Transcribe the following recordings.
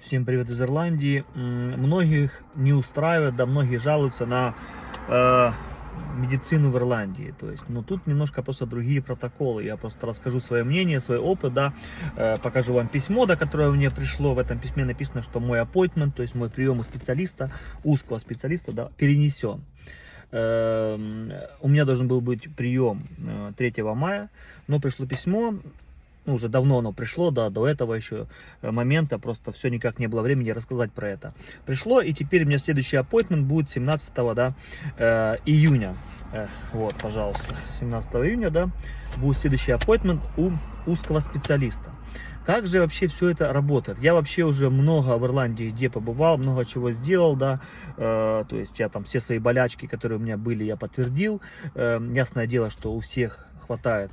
Всем привет из Ирландии. Многих не устраивает, да, многие жалуются на медицину в Ирландии. То есть, ну тут немножко просто другие протоколы. Я просто расскажу свое мнение, свой опыт, да, покажу вам письмо, да, которое мне пришло. В этом письме написано, что мой appointment, то есть мой прием у специалиста, узкого специалиста, да, перенесен. У меня должен был быть прием 3 мая, но пришло письмо. Ну, уже давно оно пришло, да, до этого еще момента, просто все никак не было времени рассказать про это. Пришло, и теперь у меня следующий appointment будет 17, да, июня. Вот, пожалуйста, 17 июня, да, будет следующий appointment у узкого специалиста. Как же вообще все это работает? Я вообще уже много в Ирландии где побывал, много чего сделал, да, то есть я там все свои болячки, которые у меня были, я подтвердил. Ясное дело, что у всех хватает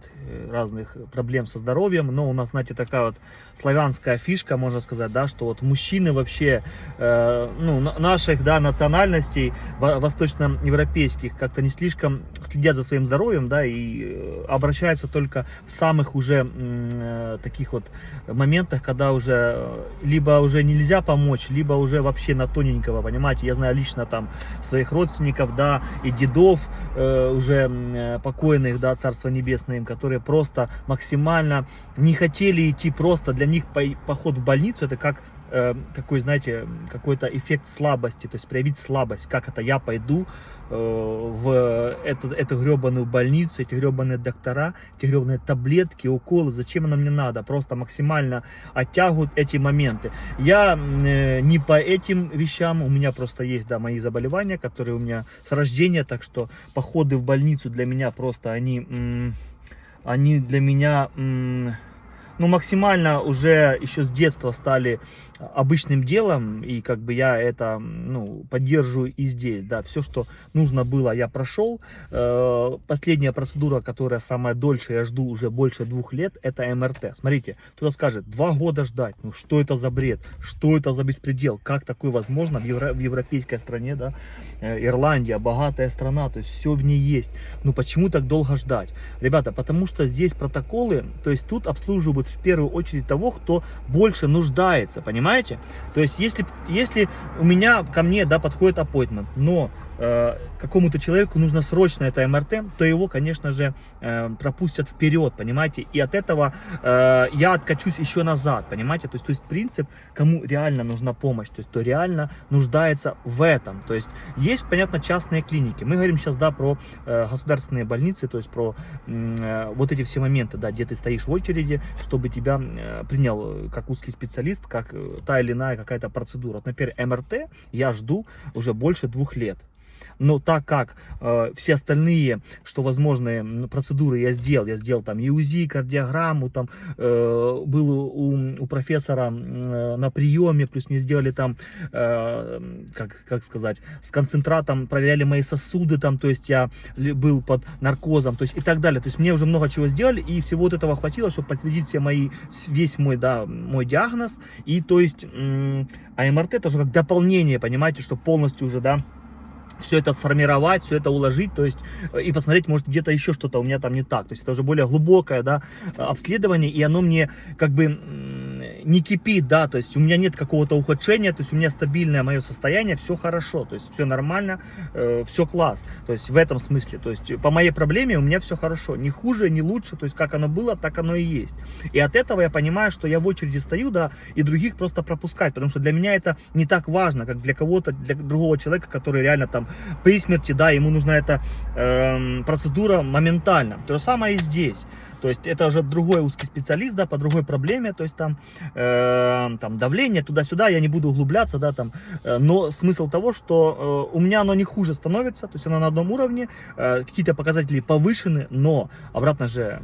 разных проблем со здоровьем, но у нас, знаете, такая вот славянская фишка, можно сказать, да, что вот мужчины вообще, ну, наших, да, национальностей, восточноевропейских, как-то не слишком следят за своим здоровьем, да, и обращаются только в самых уже таких вот моментах, когда уже либо уже нельзя помочь, либо уже вообще на тоненького, понимаете, я знаю лично там своих родственников, да, и дедов уже покойных, да, царство небесное им, которые просто максимально не хотели идти, просто для них поход в больницу это как такой, знаете, какой-то эффект слабости, то есть проявить слабость, как это я пойду в эту гребаную больницу, эти гребаные доктора, эти гребаные таблетки, уколы, зачем оно мне надо, просто максимально оттягивают эти моменты. Я не по этим вещам, у меня просто есть, да, мои заболевания, которые у меня с рождения, так что походы в больницу для меня просто, они для меня, ну, максимально уже еще с детства стали обычным делом, и как бы я это, ну, поддерживаю и здесь, да, все, что нужно было, я прошел. Последняя процедура, которая самая дольшая, я жду уже больше 2 лет, это МРТ. Смотрите, кто-то скажет, 2 года ждать, ну, что это за бред, что это за беспредел, как такое возможно в европейской стране, да, Ирландия, богатая страна, то есть все в ней есть, ну, почему так долго ждать? Ребята, потому что здесь протоколы, то есть тут обслуживают в первую очередь того, кто больше нуждается, понимаете? То есть если у меня, ко мне, да, подходит appointment, но какому-то человеку нужно срочно это МРТ, то его, конечно же, пропустят вперед, понимаете, и от этого я откачусь еще назад, понимаете, то есть принцип, кому реально нужна помощь, то есть кто реально нуждается в этом, то есть есть, понятно, частные клиники, мы говорим сейчас, да, про государственные больницы, то есть про вот эти все моменты, да, где ты стоишь в очереди, чтобы тебя принял как узкий специалист, как та или иная какая-то процедура. Вот, например, МРТ я жду уже больше 2 лет. Но так как все остальные, что возможные процедуры я сделал там и УЗИ, кардиограмму, там был у профессора на приеме, плюс мне сделали там, как сказать, с концентратом, проверяли мои сосуды, там, то есть я был под наркозом, то есть и так далее. То есть мне уже много чего сделали, и всего вот этого хватило, чтобы подтвердить весь мой, да, мой диагноз. И то есть, а МРТ тоже как дополнение, понимаете, что полностью уже, да, все это сформировать, все это уложить, то есть и посмотреть, может, где-то еще что-то у меня там не так. То есть это уже более глубокое, да, обследование, и оно мне как бы не кипит, да, то есть у меня нет какого-то ухудшения, то есть у меня стабильное мое состояние, все хорошо, то есть все нормально, все класс, то есть в этом смысле, то есть по моей проблеме у меня все хорошо, не хуже, не лучше, то есть как оно было, так оно и есть. И от этого я понимаю, что я в очереди стою, да, и других просто пропускать, потому что для меня это не так важно, как для кого-то, для другого человека, который реально там при смерти, да, ему нужна эта процедура моментально. То же самое и здесь. То есть это уже другой узкий специалист, да, по другой проблеме, то есть там давление туда-сюда, я не буду углубляться, да, там, но смысл того, что у меня оно не хуже становится, то есть оно на одном уровне, какие-то показатели повышены, но обратно же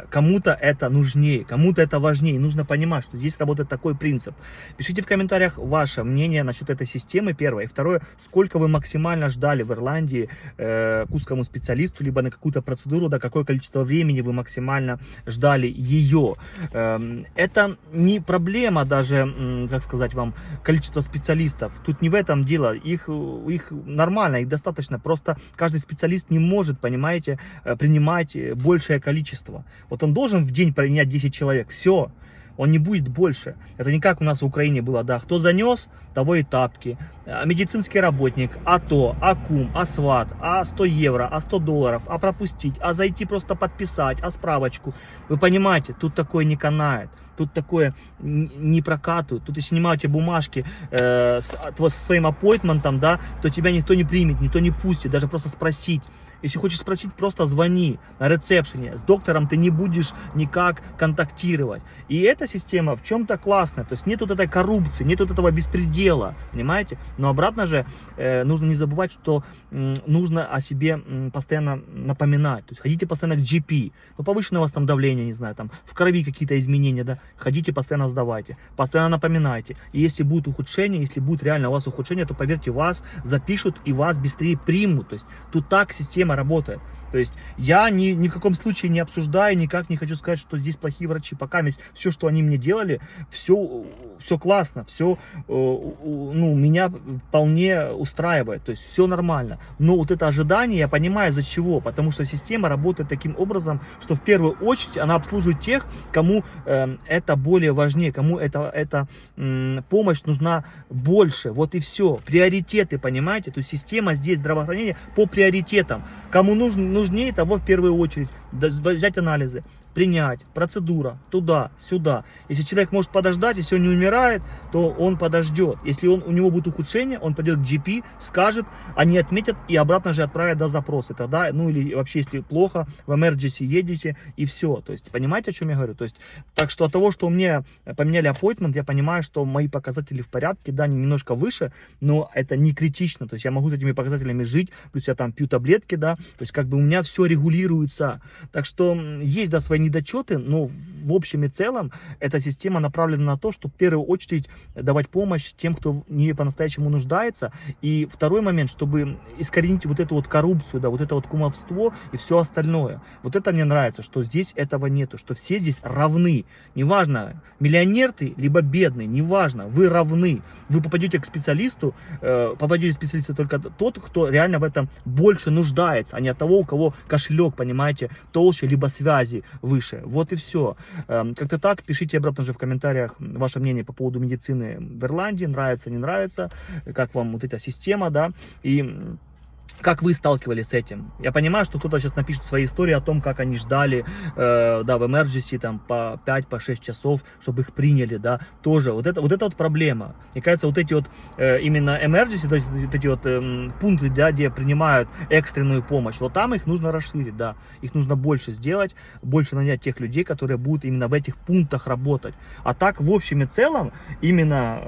кому-то это нужнее, кому-то это важнее. Нужно понимать, что здесь работает такой принцип. Пишите в комментариях ваше мнение насчет этой системы, первое. И второе, сколько вы максимально ждали в Ирландии к узкому специалисту, либо на какую-то процедуру, да, какое количество времени вы максимально ждали ее. Это не проблема даже, как сказать вам, количество специалистов. Тут не в этом дело. Их нормально, их достаточно. Просто каждый специалист не может, понимаете, принимать большее количество. Вот он должен в день принять 10 человек. Все. он не будет больше. Это не как у нас в Украине было, да, кто занес, того и тапки. Медицинский работник, а то, а кум, а сват, а 100 евро, а 100 долларов, а пропустить, а зайти просто подписать, а справочку. Вы понимаете, тут такое не канает. Тут такое не прокатывают. Тут если снимают тебе бумажки со своим аппойтментом, да, то тебя никто не примет, никто не пустит, даже просто спросить. Если хочешь спросить, просто звони на ресепшене. С доктором ты не будешь никак контактировать. И эта система в чем-то классная. То есть нет вот этой коррупции, нет вот этого беспредела. Понимаете? Но обратно же нужно не забывать, что нужно о себе постоянно напоминать. То есть ходите постоянно к GP. Ну, повышенное у вас там давление, не знаю, там в крови какие-то изменения, да. Ходите, постоянно сдавайте. Постоянно напоминайте. И если будет ухудшение, если будет реально у вас ухудшение, то поверьте, вас запишут и вас быстрее примут. То есть тут так система работает. То есть я ни в каком случае не обсуждаю, никак не хочу сказать, что здесь плохие врачи. Пока все, что они мне делали, все классно, все ну, меня вполне устраивает. То есть все нормально. Но вот это ожидание, я понимаю, из-за чего. Потому что система работает таким образом, что в первую очередь она обслуживает тех, кому это более важнее, кому эта помощь нужна больше. Вот и все. Приоритеты, понимаете? То есть система здесь здравоохранения по приоритетам. Кому нужнее, того в первую очередь взять анализы, принять, процедура, туда, сюда. Если человек может подождать, если он не умирает, то он подождет. Если у него будет ухудшение, он пойдет к GP, скажет, они отметят и обратно же отправят до запроса. Тогда, ну или вообще, если плохо, в emergency едете и все. То есть, понимаете, о чем я говорю? То есть, так что от того, что мне поменяли аппойтмент, я понимаю, что мои показатели в порядке, да, они немножко выше, но это не критично. То есть, я могу с этими показателями жить, плюс я там пью таблетки, да, то есть, как бы у меня все регулируется. Так что есть, да, свои недочеты, но в общем и целом эта система направлена на то, чтобы в первую очередь давать помощь тем, кто в ней по-настоящему нуждается. И второй момент, чтобы искоренить вот эту вот коррупцию, да, вот это вот кумовство и все остальное. Вот это мне нравится, что здесь этого нету, что все здесь равны. Неважно, миллионер ты, либо бедный, неважно, вы равны. Вы попадете к специалисту, попадете к специалисту только тот, кто реально в этом больше нуждается, а не от того, у кого кошелек, понимаете, толще, либо связи выше. Вот и все. Как-то так. Пишите обратно же в комментариях ваше мнение по поводу медицины в Ирландии. Нравится, не нравится. Как вам вот эта система, да. И как вы сталкивались с этим? Я понимаю, что кто-то сейчас напишет свои истории о том, как они ждали, да, в emergency там по 5-6 часов, чтобы их приняли, да, тоже. Вот это вот проблема. Мне кажется, вот эти вот именно emergency, то есть вот эти вот пункты, да, где принимают экстренную помощь, вот там их нужно расширить, да, их нужно больше сделать, больше нанять тех людей, которые будут именно в этих пунктах работать. А так, в общем и целом, именно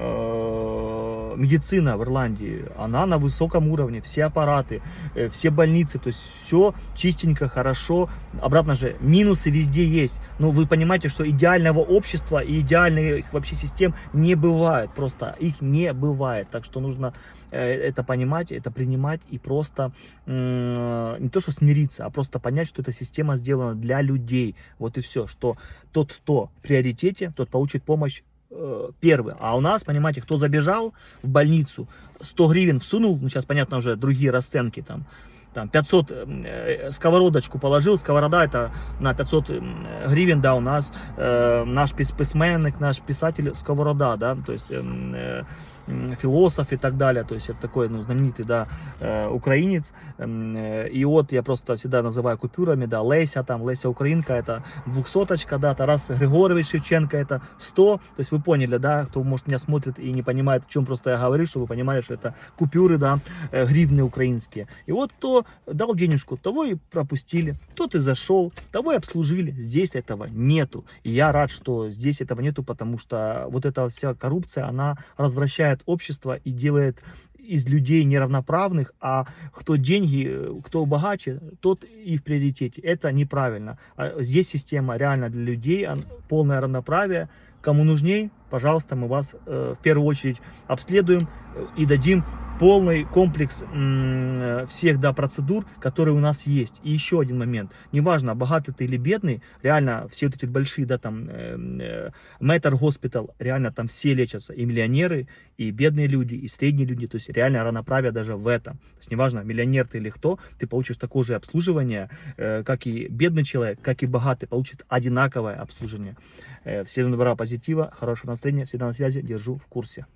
медицина в Ирландии, она на высоком уровне, все аппараты, все больницы, то есть все чистенько, хорошо. Обратно же, минусы везде есть. Но вы понимаете, что идеального общества и идеальных вообще систем не бывает. Просто их не бывает. Так что нужно это понимать, это принимать и просто не то что смириться, а просто понять, что эта система сделана для людей. Вот и все. Что тот, кто в приоритете, тот получит помощь первый. А у нас, понимаете, кто забежал в больницу, 100 гривен всунул, ну сейчас понятно уже другие расценки, там 500 сковородочку положил, сковорода это на 500 гривен, да, у нас наш письменник, наш писатель сковорода, да, то есть философ и так далее, то есть это такой, ну, знаменитый, да, украинец, и вот я просто всегда называю купюрами, да, Леся, там, Леся Украинка, это 200-очка, да, Тарас Григорович Шевченко, это 100, то есть вы поняли, да, кто, может, меня смотрит и не понимает, о чем просто я говорю, чтобы вы понимали, что это купюры, да, гривны украинские, и вот кто дал денежку, того и пропустили, тот и зашел, того и обслужили, здесь этого нету, и я рад, что здесь этого нету, потому что вот эта вся коррупция, она развращает общество и делает из людей неравноправных, а кто деньги, кто богаче, тот и в приоритете. Это неправильно. А здесь система реально для людей, полное равноправие. Кому нужней, пожалуйста, мы вас в первую очередь обследуем и дадим полный комплекс всех, да, процедур, которые у нас есть. И еще один момент. Неважно, богатый ты или бедный, реально все вот эти большие, да, там, Mater Hospital, реально там все лечатся. И миллионеры, и бедные люди, и средние люди. То есть реально равноправие даже в этом. То есть неважно, миллионер ты или кто, ты получишь такое же обслуживание, как и бедный человек, как и богатый, получит одинаковое обслуживание. Всем добра, позитива, хорошего настроения, всегда на связи, держу в курсе.